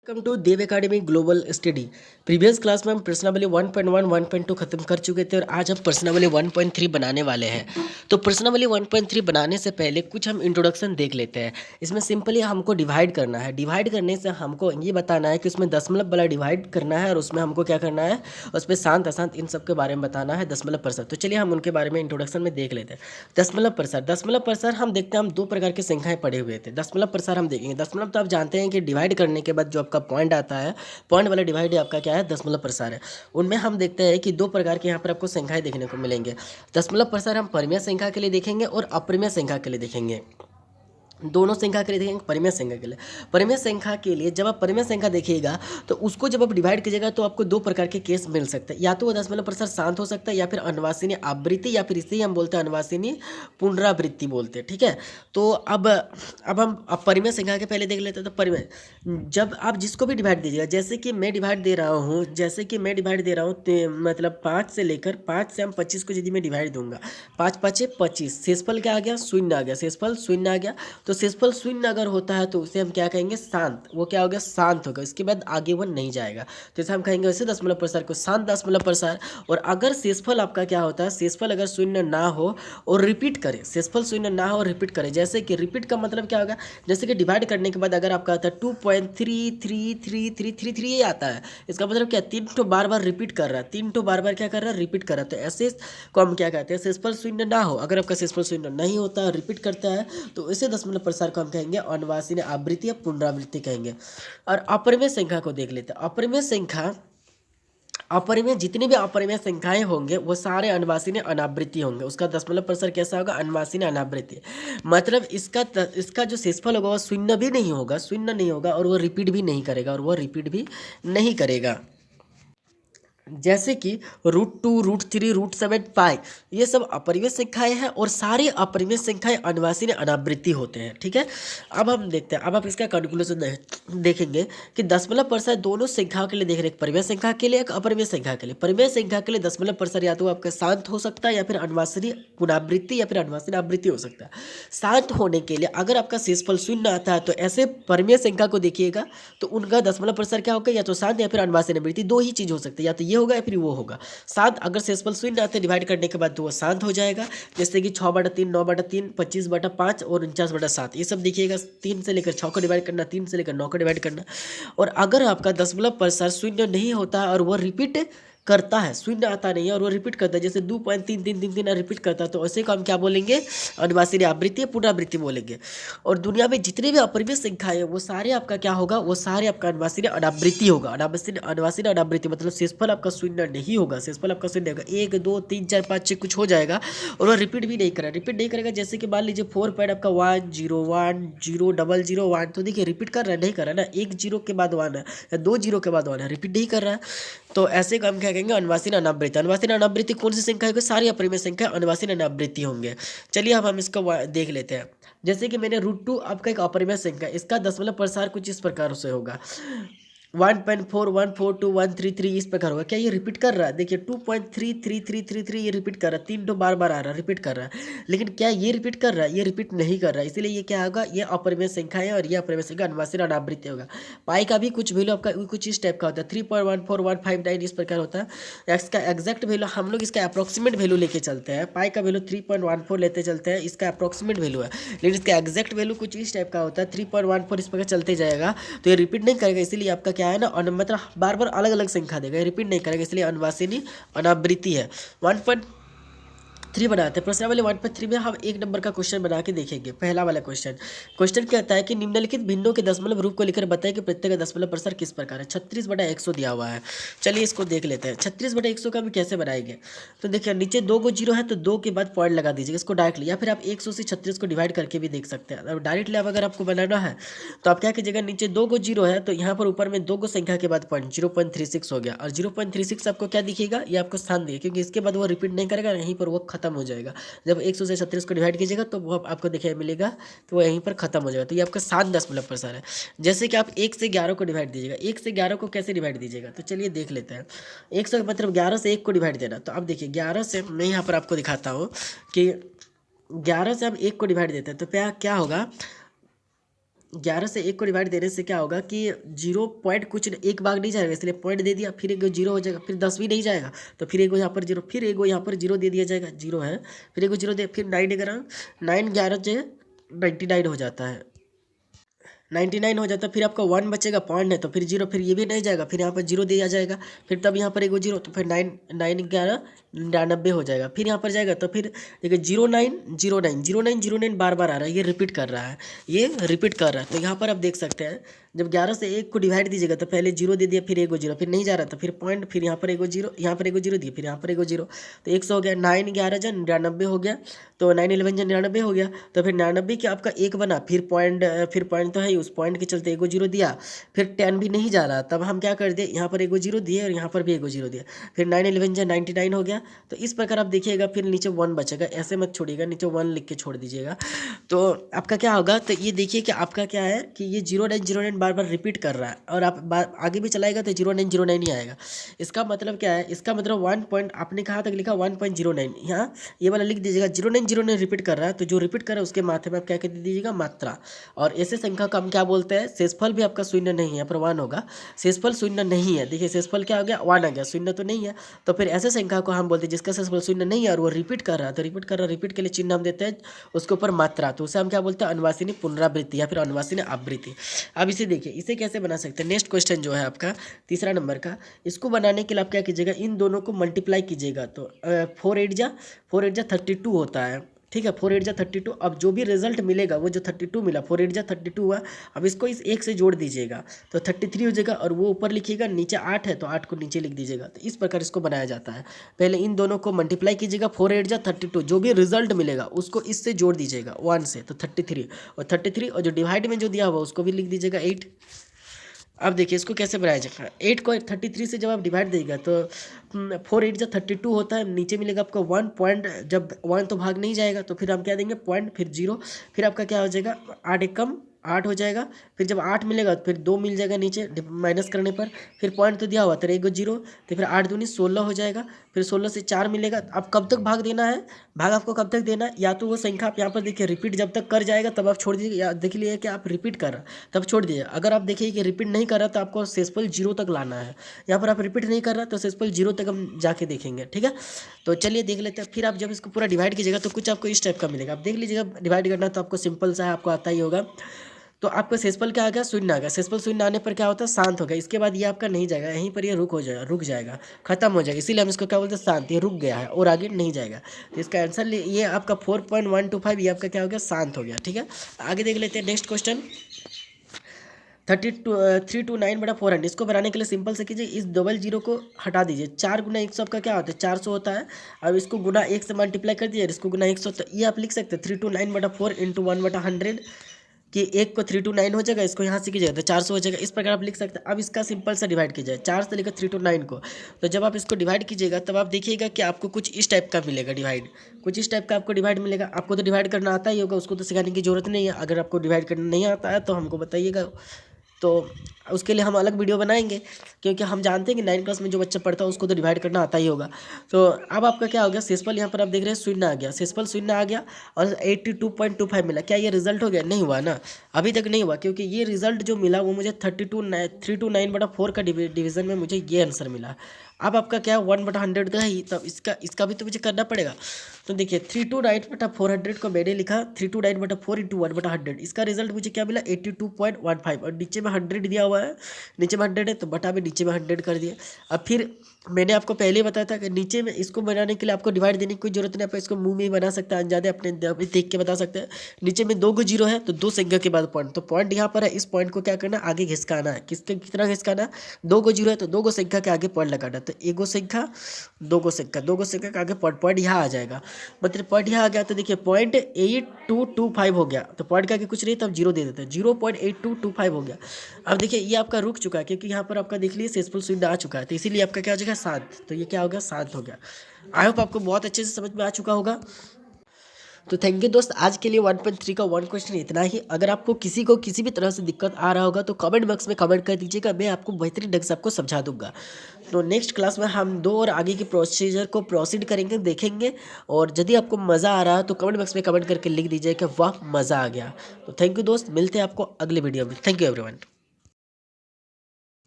Welcome to Dev academy global study. Previous class में हम प्रश्नावली 1.1 1.2 खत्म कर चुके थे और आज हम प्रश्नावली 1.3 बनाने वाले हैं। तो प्रश्नावली 1.3 बनाने से पहले कुछ हम इंट्रोडक्शन देख लेते हैं। इसमें सिंपली हमको डिवाइड करना है। डिवाइड करने से हमको ये बताना है कि उसमें दशमलव वाला डिवाइड करना है और उसमें हमको क्या करना है, उस पर शांत अशांत इन सब के बारे में बताना है, दशमलव प्रतिशत। तो चलिए हम उनके बारे में इंट्रोडक्शन में देख लेते हैं। दशमलव प्रतिशत, दशमलव प्रतिशत हम देखते हैं, हम दो प्रकार की संख्याएं पढ़े हुए थे। दशमलव प्रतिशत हम देखेंगे। दशमलव तो आप जानते हैं कि डिवाइड करने के बाद जो आपका पॉइंट आता है, पॉइंट वाला डिवाइड आपका क्या है, दशमलव प्रसार है। उनमें हम देखते हैं कि दो प्रकार के यहाँ पर आपको संख्याएं देखने को मिलेंगे। दशमलव प्रसार हम परिमेय संख्या के लिए देखेंगे और अपरिमेय संख्या के लिए देखेंगे। दोनों संख्या के लिए देखेंगे। परिमेय संख्या के लिए, परिमेय संख्या के लिए जब आप परिमेय संख्या देखिएगा तो उसको जब आप डिवाइड कीजिएगा तो आपको दो प्रकार के केस मिल सकते हैं। या तो वो दशमलव प्रसार शांत हो सकता है, या फिर अनुवासिनी आवृत्ति, या फिर इसे ही हम बोलते हैं अनुवासिनी पुनरावृत्ति बोलते हैं। ठीक है, तो अब हम परिमेय संख्या के पहले देख लेते हैं। तो परिमेय, जब आप जिसको भी डिवाइड दीजिएगा, जैसे कि मैं डिवाइड दे रहा हूँ, मतलब 5 से लेकर 5 से हम 25 को यदि मैं डिवाइड दूंगा, 5 5 25, शेषफल क्या आ गया, शून्य आ गया, शेषफल शून्य आ गया। तो शेषफल शून्य अगर होता है तो उसे हम क्या कहेंगे, शांत। वो क्या हो गया, शांत होगा, इसके बाद आगे वो नहीं जाएगा। तो इसे हम कहेंगे वैसे दशमलव प्रसार को शांत दशमलव प्रसार। और अगर शेषफल आपका क्या होता है, शेषफल अगर शून्य ना हो और रिपीट करे, शेषफल शून्य ना हो और रिपीट करे, जैसे कि रिपीट का मतलब क्या होगा, जैसे कि डिवाइड करने के बाद अगर आपका आता है 2.33333 ये आता है, इसका मतलब क्या, 3 तो बार बार रिपीट कर रहा है, 3 तो बार बार क्या कर रहा है, रिपीट कर रहा है। तो ऐसे को हम क्या कहते हैं, शेषफल शून्य ना हो। अगर आपका शेषफल शून्य नहीं होता है, रिपीट करता है, तो इसे दशमलव प्रसार को हम कहेंगे अनुवासिनी आवृत्ति या पुनरावृत्ति कहेंगे। और अपरिमेय संख्या को देख लेते हैं। अपरिमेय संख्या, अपरिमेय जितनी भी अपरिमेय संख्याएं होंगे वो सारे अनुवासिनी अनावृत्ति होंगे। उसका दशमलव प्रसार कैसा होगा, अनुवासिनी अनावृत्ति। मतलब इसका जो शेषफल होगा वो शून्य भी नहीं होगा, शून्य नहीं होगा, और वो रिपीट भी नहीं करेगा, और वो रिपीट भी नहीं करेगा। जैसे कि √2, √3, √7, पाई, ये सब अपरिमेय संख्याएं हैं और सारी अपरिमेय संख्याएं अनुवासिनी अनावृत्ति होते हैं। ठीक है, अब हम देखते हैं, अब आप इसका कैलकुलेशन देखेंगे कि दशमलव प्रसार दोनों संख्याओं के लिए देख रहे हैं, एक परिमेय संख्या के लिए, एक अपरिमेय संख्या के लिए। परिमेय संख्या के लिए दशमलव प्रसार या तो आपका शांत हो सकता है, या फिर अनुवासिनी पुनरावृत्ति, या फिर अनुवासिनी आवृत्ति हो सकता है। शांत होने के लिए अगर आपका शेषफल शून्य आता है तो ऐसे परिमेय संख्या को देखिएगा तो उनका दशमलव प्रसार क्या होगा, या तो शांत या फिर अनुवासिनी आवृत्ति, दो ही चीज हो सकती है, या तो ये होगा या फिर वो होगा। शांत अगर शेषफल शून्य आते डिवाइड करने के बाद तो वो शांत हो जाएगा, जैसे कि 6/3, 9/3, 25/5 और 49/7, ये सब देखिएगा। 3 से लेकर 6 को डिवाइड करना, 3 से लेकर 9 को डिवाइड करना। और अगर आपका दशमलव प्रसार शून्य नहीं होता है और वो रिपीट करता है, शून्य आता नहीं है और वो रिपीट करता है, जैसे 2.3333 रिपीट करता है, तो ऐसे को हम क्या बोलेंगे, अनुवासिनी आवृत्ति या पुनरावृत्ति बोलेंगे। और दुनिया में जितने भी अपरिमेय संख्या है वो सारे आपका क्या होगा, वो सारे आपका अनुवासिनी अनावृत्ति होगा। अनुवासिनी अनावृत्ति मतलब शेषफल आपका शून्य नहीं होगा, शेषफल आपका शून्य होगा, 1 2 3 4 5 6 कुछ हो जाएगा और वो रिपीट भी नहीं करेगा, रिपीट नहीं करेगा। जैसे कि मान लीजिए 4 पॉइंट आपका 1 0 1 0 0 0 1, तो देखिए रिपीट कर रहा है, नहीं कर रहा है ना, 1 0 के बाद 1 है, या 2 0 के बाद 1 है, रिपीट नहीं कर रहा है। तो ऐसे को हम क्या कहेंगे, अनुवासिनी अनावृत्ति। अनुवासिनी अनावृत्ति कौन सी संख्या होगी, सारी अपरिमेय संख्या अनुवासिनी अनावृत्ति होंगे। चलिए अब हम इसको देख लेते हैं। जैसे कि मैंने √2 आपका एक अपरिमेय संख्या, इसका दशमलव प्रसार कुछ इस प्रकार से होगा, 1.4142 133 इस प्रकार होगा। क्या ये रिपीट कर रहा है, देखिए 2.3333 ये रिपीट कर रहा है, 3 तो बार बार आ रहा है, रिपीट कर रहा है। लेकिन क्या ये रिपीट कर रहा है, ये रिपीट नहीं कर रहा है, इसीलिए ये क्या होगा, ये अपरिमेय संख्या है और ये अपरिमेय संख्या अनुवासिनी अनावृत्ति होगा। पाई का भी कुछ वैल्यू आपका कुछ इस टाइप का होता है, 3.14159 इस प्रकार होता है। इसका एग्जैक्ट वैल्यू हम लोग इसका अप्रोक्सीमेट वैल्यू लेके चलते हैं, पाई का वैल्यू 3.14 लेते चलते हैं, इसका अप्रोक्सीमेट वैल्यू है, लेकिन इसका एग्जैक्ट वैल्यू कुछ इस टाइप का होता है, 3.14 इस प्रकार चलते जाएगा। तो ये रिपीट नहीं करेगा, इसीलिए आपका क्या है ना, मतलब बार बार अलग अलग संख्या देगा, रिपीट नहीं करेगा, इसलिए अनुवासिनी अनावृत्ति है। 1.3 बनाते हैं। प्रश्नावली 1.3 में हम 1 नंबर का क्वेश्चन बना के देखेंगे। पहला वाला क्वेश्चन कहता है कि निम्नलिखित भिन्नों के दशमलव रूप को लेकर बताएं कि प्रत्येक का दशमलव प्रसार किस प्रकार है। 36/100 दिया हुआ है, चलिए इसको देख लेते हैं। 36/100 का हम कैसे बनाएंगे, तो देखिए नीचे 2 को 0 है तो 2 के बाद पॉइंट लगा दीजिएगा, इसको डायरेक्टली, या फिर आप 100 से 36 को डिवाइड करके भी देख सकते हैं। अब डायरेक्टली अगर आपको बनाना है तो आप क्या कीजिएगा, नीचे 2 को 0 है तो यहाँ पर ऊपर में 2 को संख्या के बाद पॉइंट 0.36 हो गया, और 0.36 आपको क्या दिखेगा, ये आपको स्थान दिखेगा, क्योंकि इसके बाद वो रिपीट नहीं करेगा, यहीं पर वो खत्म हो जाएगा। जब 100 से 36 को डिवाइड कीजिएगा तो वो आपको देखिए मिलेगा, तो वो यहीं पर खत्म हो जाएगा। तो ये आपका 7 दशमलव प्रसार है। जैसे कि आप 1 से 11 को डिवाइड दीजिएगा, 1 से 11 को कैसे डिवाइड दीजिएगा, तो चलिए देख लेते हैं। 100 मतलब 11 से 1 को डिवाइड देना, तो अब देखिए 11 से मैं यहाँ पर आपको दिखाता हूँ कि 11 से हम 1 को डिवाइड देते हैं तो क्या होगा, 11 से 1 को डिवाइड देने से क्या होगा कि 0 कुछ एक भाग नहीं जाएगा, इसलिए पॉइंट दे दिया, फिर एक जीरो हो जाएगा, फिर 10 भी नहीं जाएगा, तो फिर एक यहाँ पर जीरो, फिर एक यहाँ पर जीरो दे दिया जाएगा, जीरो है, फिर एक जीरो दे, फिर 9 जो है 99 हो जाता है, 99 हो जाता है। फिर आपका 1 बचेगा, पॉइंट है तो फिर जीरो, फिर ये भी नहीं जाएगा, फिर यहाँ पर जीरो दिया जाएगा, फिर तब यहाँ पर एक जीरो, तो फिर 99 हो जाएगा, फिर यहाँ पर जाएगा तो फिर देखिए 09 बार बार आ रहा है, ये रिपीट कर रहा है, ये रिपीट कर रहा है। तो यहाँ पर आप देख सकते हैं जब 11 से 1 को डिवाइड दीजिएगा तो पहले जीरो दे दिया, फिर एक जीरो, फिर नहीं जा रहा था, फिर पॉइंट, फिर यहाँ पर एक जीरो, यहाँ पर एक जीरो दिया, फिर यहाँ पर एक जीरो, तो 100 हो गया, 9 11 जन 99 हो गया, तो 9 11 जन 99 हो गया, तो फिर 99 के आपका एक बना, फिर पॉइंट तो है ही, उस पॉइंट के चलते एक जीरो दिया, फिर 10 भी नहीं जा रहा, तब हम क्या कर दिए, यहाँ पर एक जीरो दिए और यहाँ पर भी एक जीरो दिया, फिर 9 11 जन 99 हो गया। तो इस प्रकार आप देखिएगा, फिर नीचे 1 बचेगा, ऐसे मत छोड़िएगा, नीचे 1 लिख के छोड़ दीजिएगा। तो आपका क्या होगा, तो ये देखिए कि आपका क्या है कि ये 0909 बार बार रिपीट कर रहा है, और आप आगे भी चलाएगा तो 0909 ही आएगा। इसका मतलब क्या है, इसका मतलब 1 पॉइंट, आपने कहाँ तक लिखा 1.09, यहाँ ये वाला लिख दीजिएगा, 0909 रिपीट कर रहा है, तो जो रिपीट कर रहा है उसके माथे में आप क्या कह दीजिएगा, मात्रा। और ऐसे संख्या को हम क्या बोलते हैं, शेषफल भी आपका शून्य नहीं है, यहाँ पर 1 होगा, शेषफल शून्य नहीं है, देखिए शेषफल क्या हो गया, 1 आ गया, शून्य तो नहीं है, तो फिर ऐसे संख्या को हम बोलते हैं जिसका शेषफल शून्य नहीं है और वो रिपीट कर रहा है, तो रिपीट कर रहा है, रिपीट के लिए चिन्ह हम देते हैं उसके ऊपर मात्रा, तो उसे हम क्या बोलते हैं, अनुवासिनी पुनरावृत्ति या फिर अनुवासिनी आवृत्ति। अब इसे देखिए, इसे कैसे बना सकते हैं, नेक्स्ट क्वेश्चन जो है आपका तीसरा नंबर का, इसको बनाने के लिए आप क्या कीजिएगा, इन दोनों को मल्टीप्लाई कीजिएगा, तो 4 8 जा 32 होता है, ठीक है, 4 8 जा 32। अब जो भी रिजल्ट मिलेगा, वो जो 32 मिला, 4 8 जा 32 हुआ, अब इसको इस एक से जोड़ दीजिएगा तो 33 हो जाएगा, और वो ऊपर लिखिएगा, नीचे 8 है तो 8 को नीचे लिख दीजिएगा। तो इस प्रकार इसको बनाया जाता है, पहले इन दोनों को मल्टीप्लाई कीजिएगा, 4 8 जा 32, जो भी रिजल्ट मिलेगा उसको इससे जोड़ दीजिएगा 1 से, तो 33, और जो डिवाइड में जो दिया हुआ उसको भी लिख दीजिएगा 8। अब देखिए इसको कैसे बनाया जाएगा, 8 को 33 से जब आप डिवाइड देगा तो 4 8 जब 32 होता है, नीचे मिलेगा आपका 1 पॉइंट, जब 1 तो भाग नहीं जाएगा तो फिर हम क्या देंगे, पॉइंट, फिर जीरो, फिर आपका क्या हो जाएगा, 8 एक कम 8 हो जाएगा, फिर जब 8 मिलेगा तो फिर 2 मिल जाएगा नीचे माइनस करने पर, फिर पॉइंट तो दिया हुआ तो एक जीरो, तो फिर 8 दूनी 16 हो जाएगा, फिर 16 से 4 मिलेगा। अब कब तक भाग देना है, भाग आपको कब तक देना है, या तो वो संख्या आप यहाँ पर देखिए रिपीट जब तक कर जाएगा तब आप छोड़ दीजिए, या देख लिए कि आप रिपीट कर रहा तब छोड़ दीजिए। अगर आप देखिए कि रिपीट नहीं कर रहा तो आपको शेषफल जीरो तक लाना है, यहाँ पर आप रिपीट नहीं कर रहा तो शेषफल जीरो तक हम जाके देखेंगे, ठीक है। तो चलिए देख लेते हैं, फिर आप जब इसको पूरा डिवाइड कीजिएगा तो कुछ आपको इस टाइप का मिलेगा, आप देख लीजिएगा, डिवाइड करना तो आपको सिंपल सा है, आपको आता ही होगा। तो आपका शेषफल क्या आ गया, शून्य आ गया, शेषफल शून्य आने पर क्या होता है, शांत हो गया, इसके बाद ये आपका नहीं जाएगा, यहीं पर ये रुक जाएगा, खत्म हो जाएगा, इसीलिए हम इसको क्या बोलते हैं, शांत, ये रुक गया है और आगे नहीं जाएगा। तो इसका आंसर ये आपका 4.125, ये आपका क्या हो गया, शांत हो गया, ठीक है। आगे देख लेते हैं नेक्स्ट क्वेश्चन, 329/400, इसको बनाने के लिए सिंपल से कीजिए, इस डबल जीरो को हटा दीजिए, 4 गुना 100 आपका क्या होता है, 400 होता है। अब इसको गुना 1 से मल्टीप्लाई कर दीजिए, इसको गुना 100, तो ये आप लिख सकते हैं 329/4 इंटू 1/100, कि एक को 329 हो जाएगा, इसको यहाँ से कीजिएगा तो 400 हो जाएगा, इस प्रकार आप लिख सकते हैं। अब इसका सिंपल सा डिवाइड कीजिए, 4 से लेकर 329 को, तो जब आप इसको डिवाइड कीजिएगा तब आप देखिएगा कि आपको कुछ इस टाइप का मिलेगा डिवाइड, कुछ इस टाइप का आपको डिवाइड मिलेगा। आपको तो डिवाइड करना आता ही होगा, उसको तो सिखाने की जरूरत नहीं है, अगर आपको डिवाइड करना नहीं आता है तो हमको बताइएगा, तो उसके लिए हम अलग वीडियो बनाएंगे, क्योंकि हम जानते हैं कि 9 क्लास में जो बच्चा पढ़ता है उसको तो डिवाइड करना आता ही होगा। तो अब आपका क्या हो गया, शेषफल यहाँ पर आप देख रहे हैं शून्य आ गया, शेषफल शून्य आ गया और 82.25 मिला, क्या ये रिजल्ट हो गया, नहीं हुआ ना, अभी तक नहीं हुआ, क्योंकि ये रिजल्ट जो मिला वो मुझे 329/4 का डिवीजन में मुझे ये आंसर मिला। अब आपका क्या 1/100 का ही, तब इसका भी तो मुझे करना पड़ेगा। तो देखिए 329/400 को मैंने लिखा 329/4 इंटू 1/100, इसका रिजल्ट मुझे क्या मिला 82.15, और नीचे में 100 दिया हुआ है, नीचे में 100 है तो बटा में नीचे में 100 कर दिया। अब फिर मैंने आपको पहले ही बताया था कि नीचे में इसको बनाने के लिए आपको डिवाइड देने की कोई जरूरत नहीं, आप इसको मुंह में ही बना सकते हैं, अनजाने अपने देख के बता सकते हैं। नीचे में 2 जीरो है तो 2 संख्या के बाद पॉइंट, तो पॉइंट यहाँ पर है, इस पॉइंट को क्या करना आगे घिसकाना है, कितना घिसकाना, 2 जीरो है तो 2 संख्या के आगे पॉइंट लगाना, तो 1 संख्या 2 संख्या के आगे पॉइंट यहाँ आ जाएगा, मतलब पॉइंट यहाँ आ गया, तो देखिए 0.8225 हो गया, तो पॉइंट के आगे कुछ नहीं तब जीरो दे देते हैं, 0.8225 हो गया। अब देखिए ये आपका रुक चुका है, क्योंकि यहाँ पर आपका देख लीजिए शेषफल शून्य आ चुका है, तो इसीलिए आपका क्या हो जाएगा, 7, तो ये क्या हो गया, 7 हो गया। आई होप आपको बहुत अच्छे से समझ में आ चुका होगा। तो थैंक यू दोस्त, आज के लिए 1.3 का वन क्वेश्चन इतना ही। अगर आपको किसी को किसी भी तरह से दिक्कत आ रहा होगा तो कमेंट बॉक्स में कमेंट कर दीजिएगा, मैं आपको बेहतरीन ढंग से आपको समझा दूंगा। तो नेक्स्ट क्लास में हम 2 और आगे की प्रोसीजर को प्रोसीड करेंगे, देखेंगे। और यदि आपको मज़ा आ रहा है तो कमेंट बॉक्स में कमेंट करके लिख दीजिए कि वाह मज़ा आ गया। तो थैंक यू दोस्त, मिलते हैं आपको अगले वीडियो में। Thank you everyone.